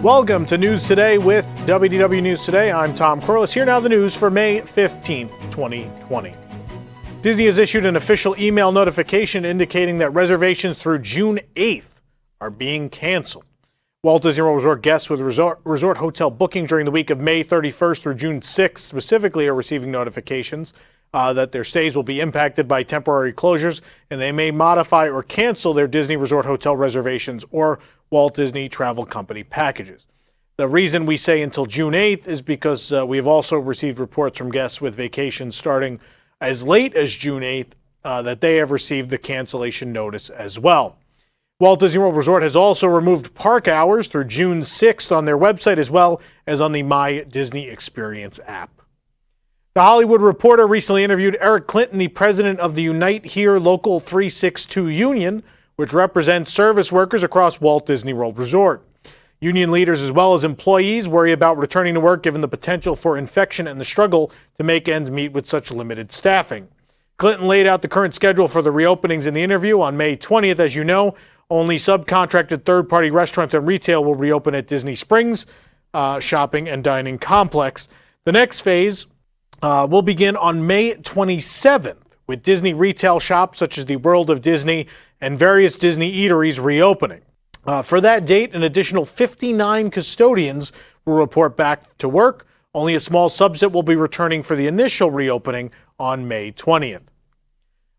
Welcome to News Today with WDW News Today. I'm Tom Corliss. Here now the news for May 15th, 2020. Disney has issued an official email notification indicating that reservations through June 8th are being canceled. Walt Disney World Resort guests with resort hotel booking during the week of May 31st through June 6th specifically are receiving notifications that their stays will be impacted by temporary closures, and they may modify or cancel their Disney Resort hotel reservations or Walt Disney Travel Company packages. The reason we say until June 8th is because we have also received reports from guests with vacations starting as late as June 8th that they have received the cancellation notice as well. Walt Disney World Resort has also removed park hours through June 6th on their website as well as on the My Disney Experience app. The Hollywood Reporter recently interviewed Eric Clinton, the president of the Unite Here Local 362 Union, which represents service workers across Walt Disney World Resort. Union leaders as well as employees worry about returning to work given the potential for infection and the struggle to make ends meet with such limited staffing. Clinton laid out the current schedule for the reopenings in the interview. On May 20th, as you know, only subcontracted third-party restaurants and retail will reopen at Disney Springs shopping and dining complex. The next phase will begin on May 27th with Disney retail shops such as the World of Disney and various Disney eateries reopening. For that date, an additional 59 custodians will report back to work. Only a small subset will be returning for the initial reopening on May 20th.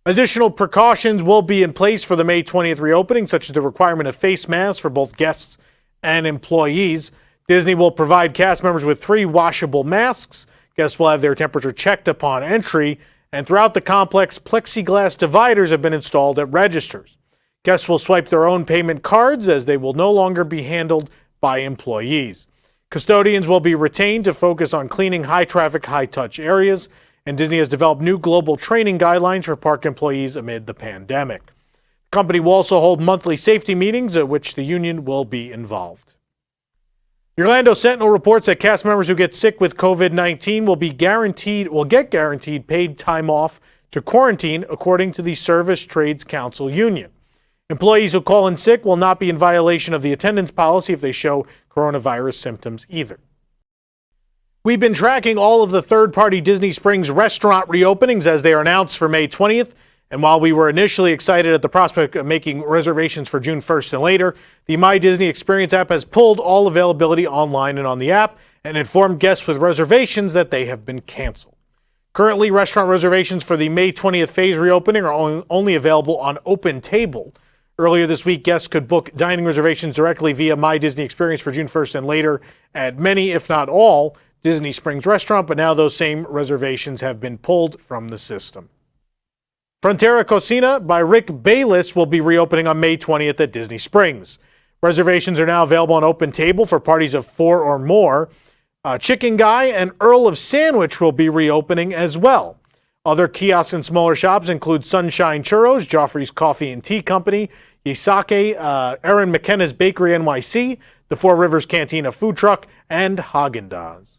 Additional precautions will be in place for the May 20th reopening, such as the requirement of face masks for both guests and employees. Disney will provide cast members with 3 washable masks. Guests will have their temperature checked upon entry, and throughout the complex, plexiglass dividers have been installed at registers. Guests will swipe their own payment cards as they will no longer be handled by employees. Custodians will be retained to focus on cleaning high-traffic, high-touch areas, and Disney has developed new global training guidelines for park employees amid the pandemic. The company will also hold monthly safety meetings at which the union will be involved. The Orlando Sentinel reports that cast members who get sick with COVID-19 will get guaranteed paid time off to quarantine, according to the Service Trades Council Union. Employees who call in sick will not be in violation of the attendance policy if they show coronavirus symptoms either. We've been tracking all of the third-party Disney Springs restaurant reopenings as they are announced for May 20th. And while we were initially excited at the prospect of making reservations for June 1st and later, the My Disney Experience app has pulled all availability online and on the app and informed guests with reservations that they have been canceled. Currently, restaurant reservations for the May 20th phase reopening are only available on Open Table. Earlier this week, guests could book dining reservations directly via My Disney Experience for June 1st and later at many, if not all, Disney Springs restaurants, but now those same reservations have been pulled from the system. Frontera Cocina by Rick Bayless will be reopening on May 20th at Disney Springs. Reservations are now available on Open Table for parties of 4 or more. Chicken Guy and Earl of Sandwich will be reopening as well. Other kiosks and smaller shops include Sunshine Churros, Joffrey's Coffee and Tea Company, Yisake, Aaron McKenna's Bakery NYC, the Four Rivers Cantina Food Truck, and Haagen-Dazs.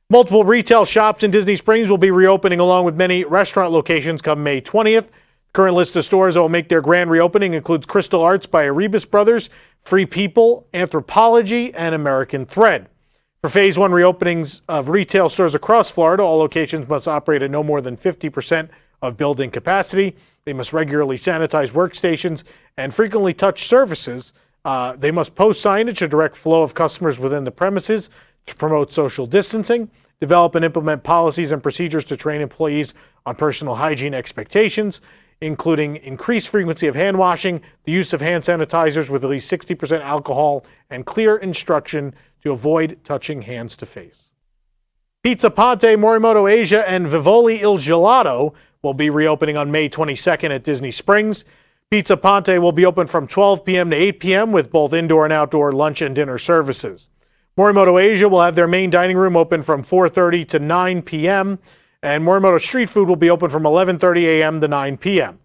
Multiple retail shops in Disney Springs will be reopening along with many restaurant locations come May 20th. Current list of stores that will make their grand reopening includes Crystal Arts by Erebus Brothers, Free People, Anthropology, and American Thread. For Phase 1 reopenings of retail stores across Florida, all locations must operate at no more than 50% of building capacity. They must regularly sanitize workstations and frequently touch surfaces. They must post signage to direct flow of customers within the premises to promote social distancing, develop and implement policies and procedures to train employees on personal hygiene expectations, including increased frequency of hand washing, the use of hand sanitizers with at least 60% alcohol, and clear instruction to avoid touching hands to face. Pizza Ponte, Morimoto Asia, and Vivoli Il Gelato will be reopening on May 22nd at Disney Springs. Pizza Ponte will be open from 12 p.m. to 8 p.m. with both indoor and outdoor lunch and dinner services. Morimoto Asia will have their main dining room open from 4:30 to 9 p.m., and Morimoto Street Food will be open from 11:30 a.m. to 9 p.m.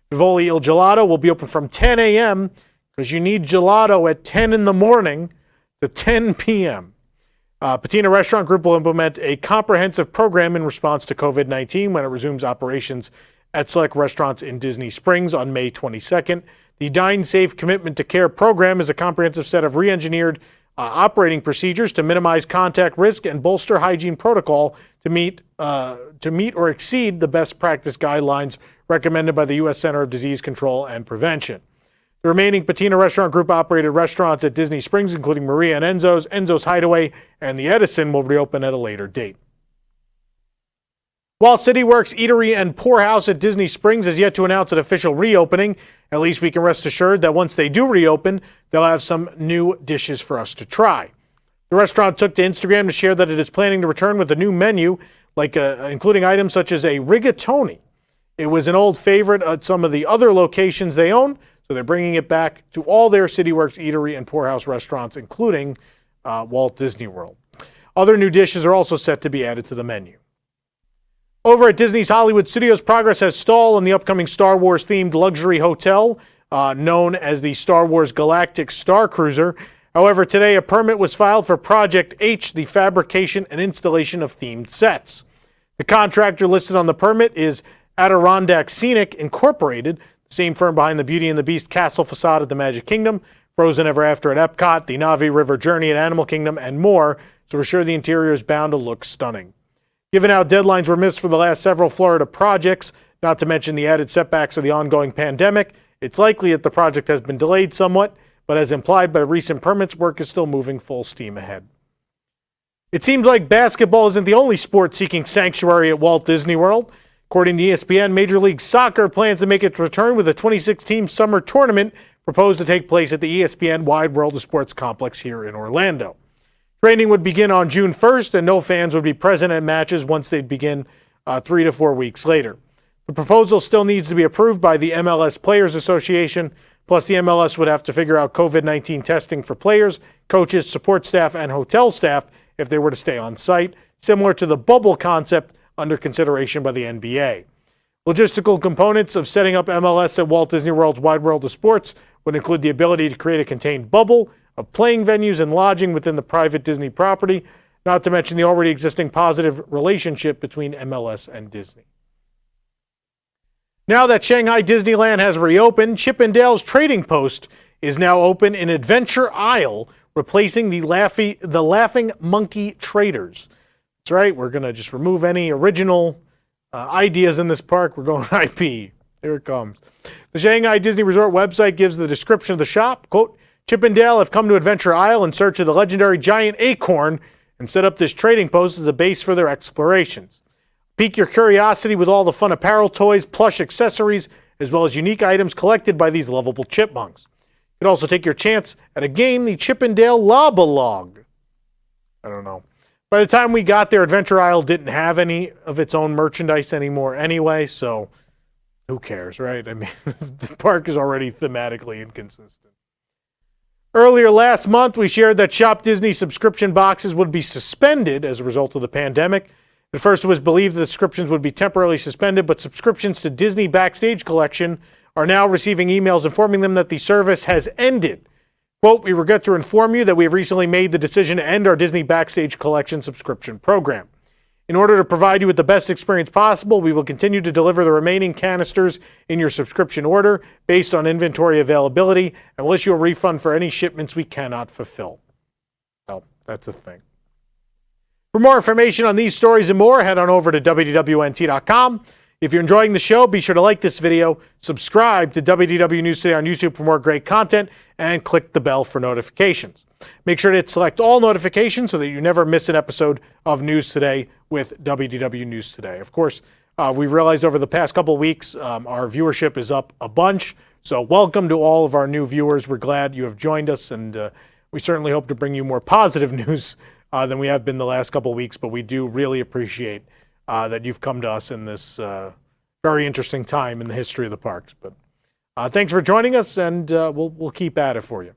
Vivoli Il Gelato will be open from 10 a.m. because you need gelato at 10 in the morning to 10 p.m. Patina Restaurant Group will implement a comprehensive program in response to COVID-19 when it resumes operations at select restaurants in Disney Springs on May 22nd. The Dine Safe Commitment to Care program is a comprehensive set of re-engineered operating procedures to minimize contact risk and bolster hygiene protocol to meet or exceed the best practice guidelines recommended by the U.S. Center of Disease Control and Prevention. The remaining Patina Restaurant Group operated restaurants at Disney Springs, including Maria and Enzo's, Enzo's Hideaway, and the Edison, will reopen at a later date. While CityWorks Eatery and Poorhouse at Disney Springs has yet to announce an official reopening, at least we can rest assured that once they do reopen, they'll have some new dishes for us to try. The restaurant took to Instagram to share that it is planning to return with a new menu, including items such as a rigatoni. It was an old favorite at some of the other locations they own, so they're bringing it back to all their CityWorks Eatery and Poorhouse restaurants, including Walt Disney World. Other new dishes are also set to be added to the menu. Over at Disney's Hollywood Studios, progress has stalled on the upcoming Star Wars-themed luxury hotel known as the Star Wars Galactic starcruiser. However, today a permit was filed for Project H, the fabrication and installation of themed sets. The contractor listed on the permit is Adirondack Scenic Incorporated, the same firm behind the Beauty and the Beast castle facade at the Magic Kingdom, Frozen Ever After at Epcot, the Navi River Journey at Animal Kingdom, and more, so we're sure the interior is bound to look stunning. Given how deadlines were missed for the last several Florida projects, not to mention the added setbacks of the ongoing pandemic, it's likely that the project has been delayed somewhat, but as implied by recent permits, work is still moving full steam ahead. It seems like basketball isn't the only sport seeking sanctuary at Walt Disney World. According to ESPN, Major League Soccer plans to make its return with a 26-team summer tournament proposed to take place at the ESPN Wide World of Sports complex here in Orlando. Training would begin on June 1st, and no fans would be present at matches once they begin 3 to 4 weeks later. The proposal still needs to be approved by the MLS Players Association, plus the MLS would have to figure out COVID-19 testing for players, coaches, support staff, and hotel staff if they were to stay on site, similar to the bubble concept under consideration by the NBA. Logistical components of setting up MLS at Walt Disney World's Wide World of Sports would include the ability to create a contained bubble of playing venues and lodging within the private Disney property, not to mention the already existing positive relationship between MLS and Disney. Now that Shanghai Disneyland has reopened, Chippendale's Trading Post is now open in Adventure Isle, replacing the Laughing Monkey Traders. That's right, we're going to just remove any original ideas in this park. We're going IP. Here it comes. The Shanghai Disney Resort website gives the description of the shop, quote, Chippendale have come to Adventure Isle in search of the legendary giant acorn and set up this trading post as a base for their explorations. Pique your curiosity with all the fun apparel, toys, plush accessories, as well as unique items collected by these lovable chipmunks. You can also take your chance at a game, the Chippendale Lobalog. I don't know. By the time we got there, Adventure Isle didn't have any of its own merchandise anymore anyway, so who cares, right? I mean, the park is already thematically inconsistent. Earlier last month, we shared that Shop Disney subscription boxes would be suspended as a result of the pandemic. At first, it was believed that subscriptions would be temporarily suspended, but subscriptions to Disney Backstage Collection are now receiving emails informing them that the service has ended. Quote, we regret to inform you that we have recently made the decision to end our Disney Backstage Collection subscription program. In order to provide you with the best experience possible, we will continue to deliver the remaining canisters in your subscription order based on inventory availability and will issue a refund for any shipments we cannot fulfill. Well, that's a thing. For more information on these stories and more, head on over to WDWNT.com. If you're enjoying the show, be sure to like this video, subscribe to WDW News Today on YouTube for more great content, and click the bell for notifications. Make sure to select all notifications so that you never miss an episode of News Today with WDW News Today. Of course, we've realized over the past couple of weeks, our viewership is up a bunch. So welcome to all of our new viewers. We're glad you have joined us, and we certainly hope to bring you more positive news than we have been the last couple of weeks. But we do really appreciate that you've come to us in this very interesting time in the history of the parks. But thanks for joining us, and we'll keep at it for you.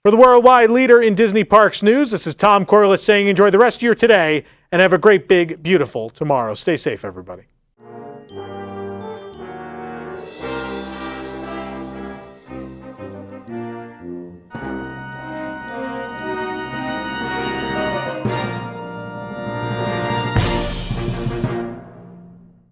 For the worldwide leader in Disney Parks news, this is Tom Corliss saying enjoy the rest of your today and have a great, big, beautiful tomorrow. Stay safe, everybody.